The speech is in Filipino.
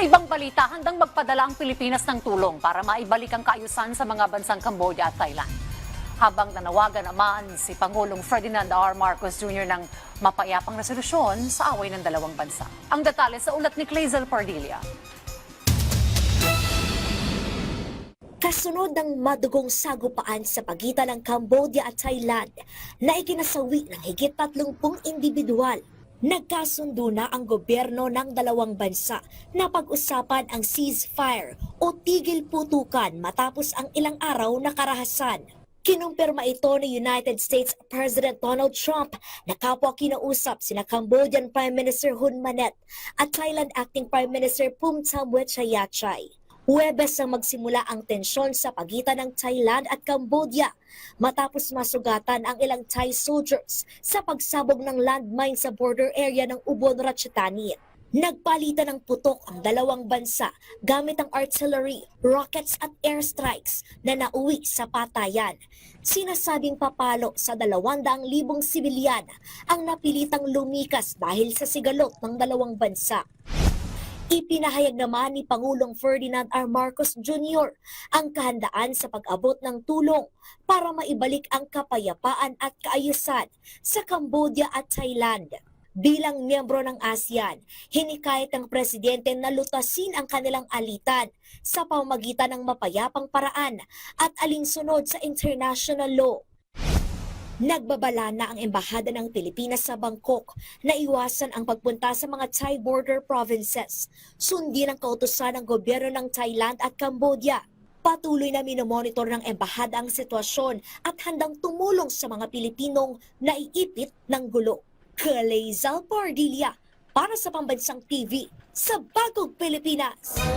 Sa ibang balita, handang magpadala ang Pilipinas ng tulong para maibalik ang kaayusan sa mga bansang Cambodia at Thailand. Habang nanawagan naman si Pangulong Ferdinand R. Marcos Jr. ng mapayapang resolusyon sa away ng dalawang bansa. Ang detalye sa ulat ni Clazel Pardilla. Kasunod ng madugong sagupaan sa pagitan ng Cambodia at Thailand na ikinasawi ng higit 30 individual, nagkasundo na ang gobyerno ng dalawang bansa na pag-usapan ang ceasefire o tigil putukan matapos ang ilang araw na karahasan. Kinumpirma ito ni United States President Donald Trump na kapwa kinausap sina Cambodian Prime Minister Hun Manet at Thailand Acting Prime Minister Phumtham Wechayachai. Huwebes ang magsimula ang tensyon sa pagitan ng Thailand at Cambodia matapos masugatan ang ilang Thai soldiers sa pagsabog ng landmine sa border area ng Ubon Ratchathani. Nagpalitan ng putok ang dalawang bansa gamit ang artillery, rockets at airstrikes na nauwi sa patayan. Sinasabing papalo sa 200,000 sibilyan ang napilitang lumikas dahil sa sigalot ng dalawang bansa. Ipinahayag naman ni Pangulong Ferdinand R. Marcos Jr. ang kahandaan sa pag-abot ng tulong para maibalik ang kapayapaan at kaayusan sa Cambodia at Thailand. Bilang miyembro ng ASEAN, hinikayat ng presidente na lutasin ang kanilang alitan sa pamamagitan ng mapayapang paraan at alinsunod sa international law. Nagbabala na ang Embahada ng Pilipinas sa Bangkok na iwasan ang pagpunta sa mga Thai border provinces. Sundin ang kautusan ng gobyerno ng Thailand at Cambodia. Patuloy na minomonitor ng Embahada ang sitwasyon at handang tumulong sa mga Pilipinong naiipit ng gulo. Clazel Pardilla para sa Pambansang TV sa Bagong Pilipinas.